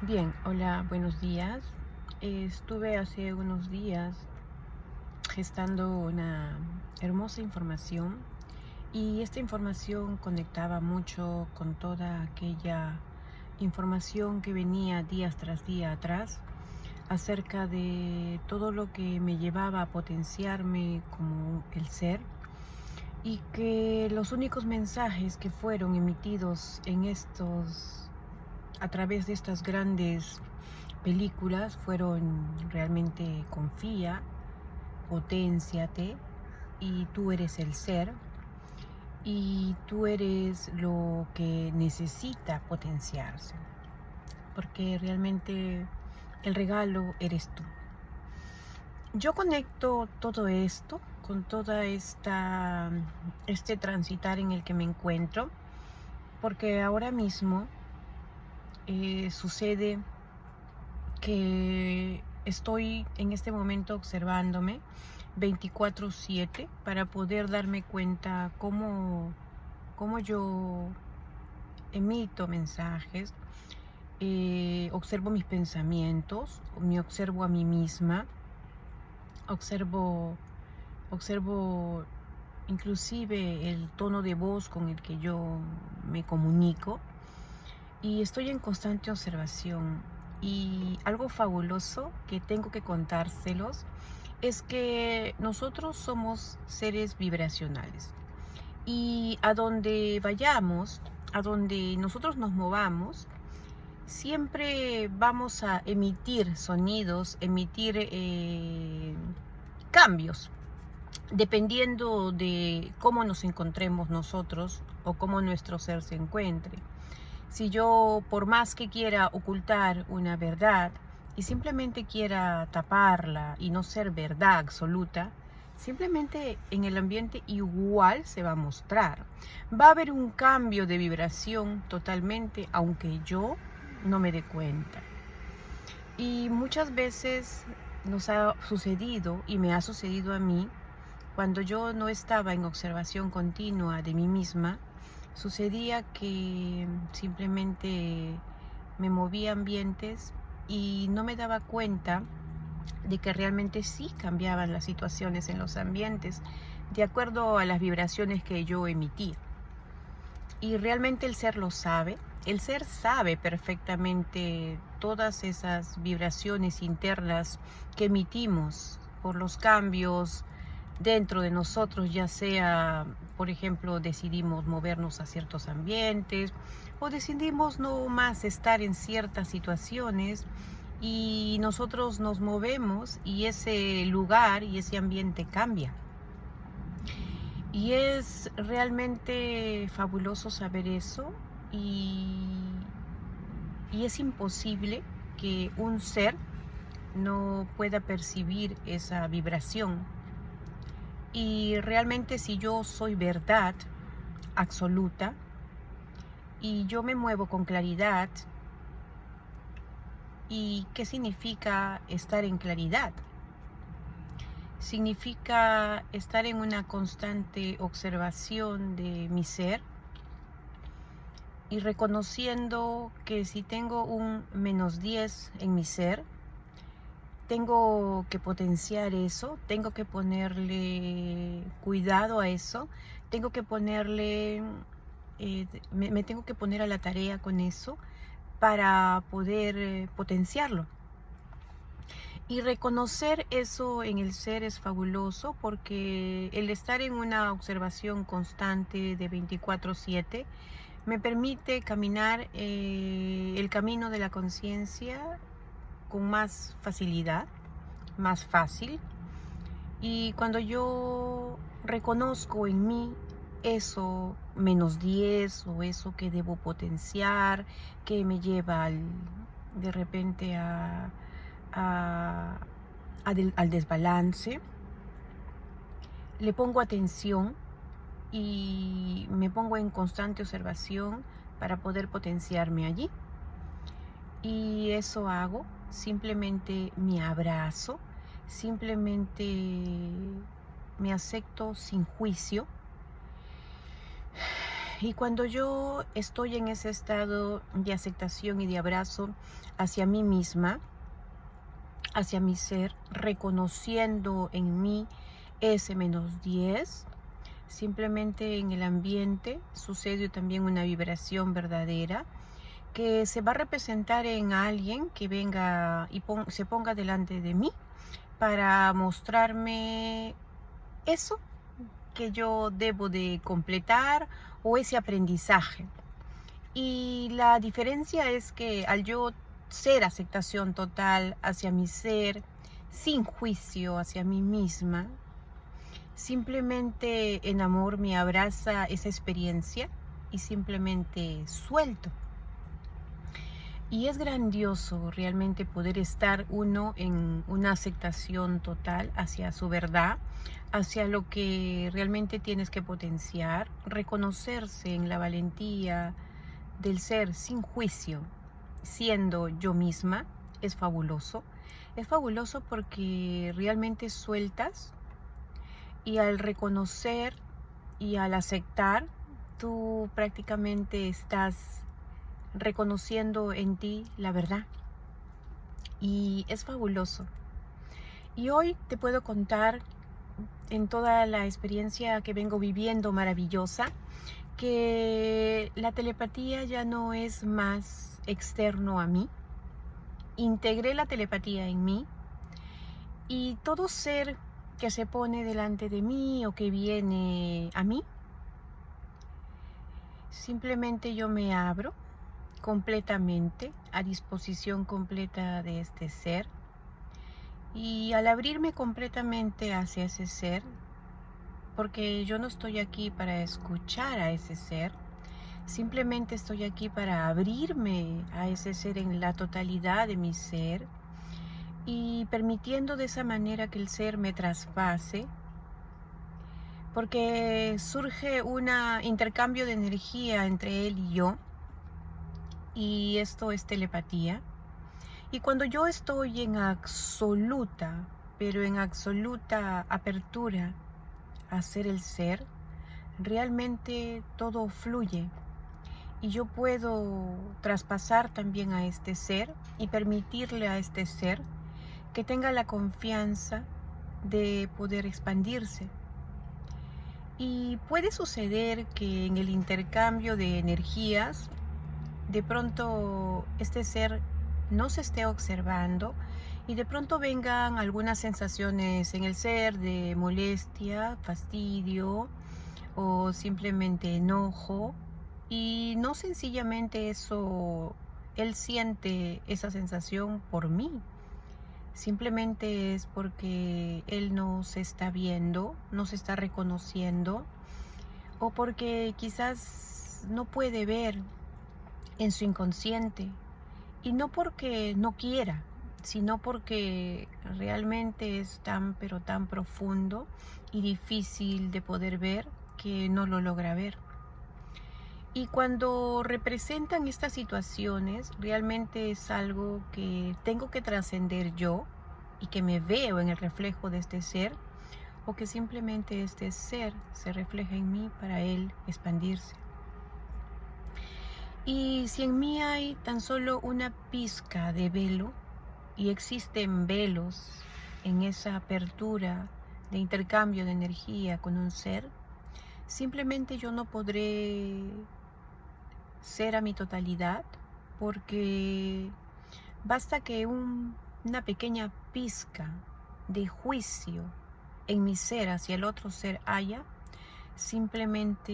Bien, hola, buenos días. Estuve hace unos días gestando una hermosa información y esta información conectaba mucho con toda aquella información que venía días tras día atrás acerca de todo lo que me llevaba a potenciarme como el ser y que los únicos mensajes que fueron emitidos a través de estas grandes películas fueron realmente confía, potenciate y tú eres el ser y tú eres lo que necesita potenciarse, porque realmente el regalo eres tú. Yo conecto todo esto con toda este transitar en el que me encuentro, porque ahora mismo sucede que estoy en este momento observándome 24/7 para poder darme cuenta cómo yo emito mensajes, observo mis pensamientos, me observo a mí misma, observo, observo inclusive el tono de voz con el que yo me comunico y estoy en constante observación. Y algo fabuloso que tengo que contárselos es que nosotros somos seres vibracionales y a donde vayamos, a donde nosotros nos movamos, siempre vamos a emitir sonidos, emitir cambios, dependiendo de cómo nos encontremos nosotros o cómo nuestro ser se encuentre. Si yo, por más que quiera ocultar una verdad y simplemente quiera taparla y no ser verdad absoluta, simplemente en el ambiente igual se va a mostrar. Va a haber un cambio de vibración totalmente, aunque yo no me dé cuenta. Y muchas veces nos ha sucedido, y me ha sucedido a mí, cuando yo no estaba en observación continua de mí misma, sucedía que simplemente me movía ambientes y no me daba cuenta de que realmente sí cambiaban las situaciones en los ambientes de acuerdo a las vibraciones que yo emitía. Y realmente el ser lo sabe. El ser sabe perfectamente todas esas vibraciones internas que emitimos por los cambios dentro de nosotros, ya sea, por ejemplo, decidimos movernos a ciertos ambientes o decidimos no más estar en ciertas situaciones y nosotros nos movemos y ese lugar y ese ambiente cambia. Y es realmente fabuloso saber eso y, y es imposible que un ser no pueda percibir esa vibración. Y realmente si yo soy verdad absoluta y yo me muevo con claridad, ¿y qué significa estar en claridad? Significa estar en una constante observación de mi ser y reconociendo que si tengo un -10 en mi ser, tengo que potenciar eso, tengo que ponerle cuidado a eso, tengo que ponerle, me tengo que poner a la tarea con eso para poder potenciarlo. Y reconocer eso en el ser es fabuloso porque el estar en una observación constante de 24/7 me permite caminar el camino de la conciencia con más facilidad, más fácil. Y cuando yo reconozco en mí eso -10 o eso que debo potenciar, que me lleva de repente a- al desbalance, le pongo atención y me pongo en constante observación para poder potenciarme allí. Y eso hago, simplemente me abrazo, simplemente me acepto sin juicio Y cuando yo estoy en ese estado de aceptación y de abrazo hacia mí misma, hacia mi ser, reconociendo en mí ese -10, simplemente en el ambiente sucede también una vibración verdadera que se va a representar en alguien que venga y se ponga delante de mí para mostrarme eso que yo debo de completar o ese aprendizaje. Y la diferencia es que al yo ser aceptación total hacia mi ser, sin juicio hacia mí misma, simplemente en amor me abraza esa experiencia y simplemente suelto. Y es grandioso realmente poder estar uno en una aceptación total hacia su verdad, hacia lo que realmente tienes que potenciar, reconocerse en la valentía del ser sin juicio, siendo yo misma, es fabuloso. Es fabuloso porque realmente sueltas y al reconocer y al aceptar, tú prácticamente estás reconociendo en ti la verdad. Y es fabuloso. Y hoy te puedo contar en toda la experiencia que vengo viviendo maravillosa, que la telepatía ya no es más externo a mí. Integré la telepatía en mí y todo ser que se pone delante de mí o que viene a mí, simplemente yo me abro completamente a disposición completa de este ser. Y al abrirme completamente hacia ese ser, porque yo no estoy aquí para escuchar a ese ser, simplemente estoy aquí para abrirme a ese ser en la totalidad de mi ser y permitiendo de esa manera que el ser me traspase, porque surge un intercambio de energía entre él y yo, y esto es telepatía. Y cuando yo estoy en absoluta, pero en absoluta apertura a ser el ser, realmente todo fluye. Y yo puedo traspasar también a este ser y permitirle a este ser que tenga la confianza de poder expandirse. Y puede suceder que en el intercambio de energías, de pronto este ser no se esté observando y de pronto vengan algunas sensaciones en el ser de molestia, fastidio o simplemente enojo, y no sencillamente eso, él siente esa sensación por mí, simplemente es porque él no se está viendo, no se está reconociendo, o porque quizás no puede ver en su inconsciente, y no porque no quiera, sino porque realmente es tan pero tan profundo y difícil de poder ver que no lo logra ver. Y cuando representan estas situaciones, realmente es algo que tengo que trascender yo y que me veo en el reflejo de este ser, o que simplemente este ser se refleja en mí para él expandirse. Y si en mí hay tan solo una pizca de velo, y existen velos en esa apertura de intercambio de energía con un ser, simplemente yo no podré ser a mi totalidad, porque basta que una pequeña pizca de juicio en mi ser hacia el otro ser haya, simplemente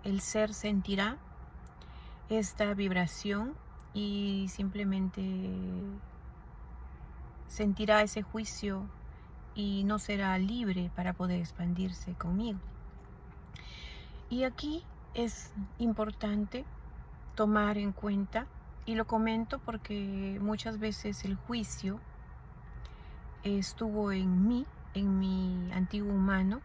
el ser sentirá esta vibración y simplemente sentirá ese juicio y no será libre para poder expandirse conmigo. Y aquí es importante tomar en cuenta, y lo comento porque muchas veces el juicio estuvo en mí, en mi antiguo humano.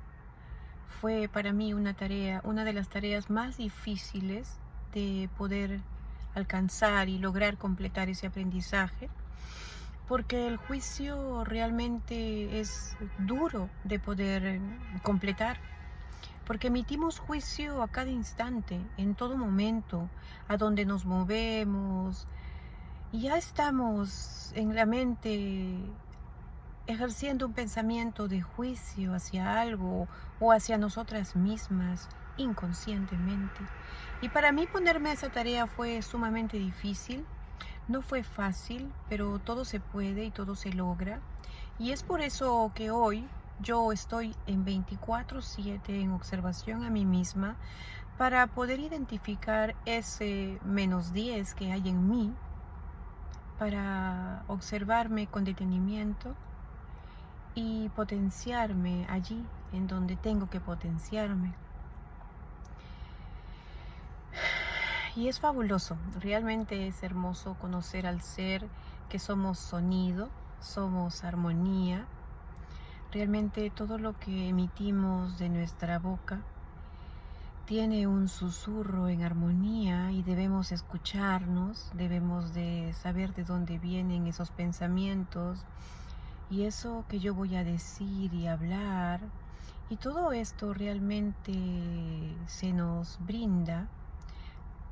Fue para mí una de las tareas más difíciles de poder alcanzar y lograr completar ese aprendizaje, porque el juicio realmente es duro de poder completar, porque emitimos juicio a cada instante, en todo momento, a donde nos movemos, y ya estamos en la mente ejerciendo un pensamiento de juicio hacia algo o hacia nosotras mismas inconscientemente. Y para mí ponerme a esa tarea fue sumamente difícil. No fue fácil, pero todo se puede y todo se logra. Y es por eso que hoy yo estoy en 24/7 en observación a mí misma para poder identificar ese -10 que hay en mí, para observarme con detenimiento y potenciarme allí en donde tengo que potenciarme. Y es fabuloso, realmente es hermoso conocer al ser que somos sonido, somos armonía. Realmente todo lo que emitimos de nuestra boca tiene un susurro en armonía y debemos escucharnos, debemos de saber de dónde vienen esos pensamientos y eso que yo voy a decir y hablar. Y todo esto realmente se nos brinda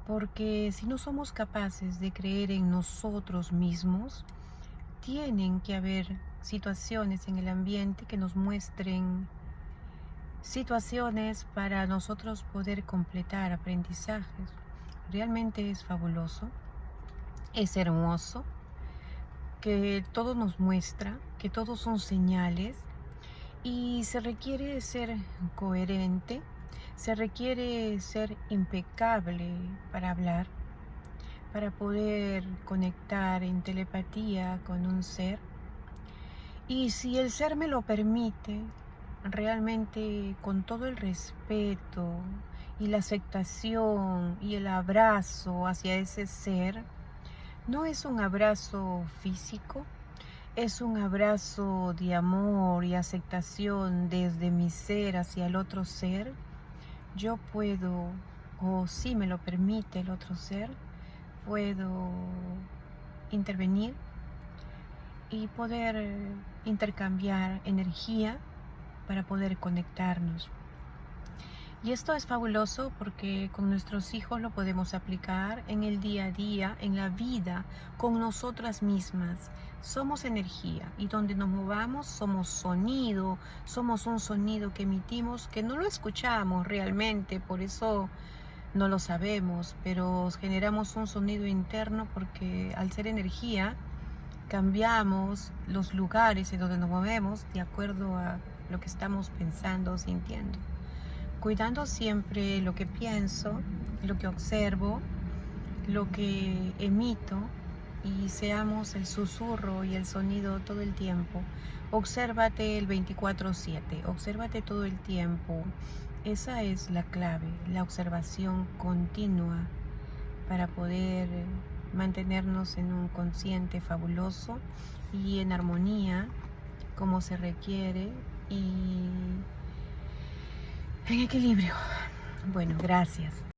porque si no somos capaces de creer en nosotros mismos, tienen que haber situaciones en el ambiente que nos muestren situaciones para nosotros poder completar aprendizajes. Realmente es fabuloso, es hermoso, que todo nos muestra, que todos son señales y se requiere ser coherente, se requiere ser impecable para hablar, para poder conectar en telepatía con un ser. Y si el ser me lo permite, realmente con todo el respeto y la aceptación y el abrazo hacia ese ser, no es un abrazo físico, es un abrazo de amor y aceptación desde mi ser hacia el otro ser. Yo puedo, o si me lo permite el otro ser, puedo intervenir y poder intercambiar energía para poder conectarnos. Y esto es fabuloso porque con nuestros hijos lo podemos aplicar en el día a día, en la vida, con nosotras mismas. Somos energía y donde nos movamos somos sonido, somos un sonido que emitimos, que no lo escuchamos realmente, por eso no lo sabemos, pero generamos un sonido interno porque al ser energía cambiamos los lugares en donde nos movemos de acuerdo a lo que estamos pensando o sintiendo. Cuidando siempre lo que pienso, lo que observo, lo que emito y seamos el susurro y el sonido todo el tiempo. Obsérvate el 24/7, obsérvate todo el tiempo. Esa es la clave, la observación continua para poder mantenernos en un consciente fabuloso y en armonía como se requiere y en equilibrio. Bueno, gracias.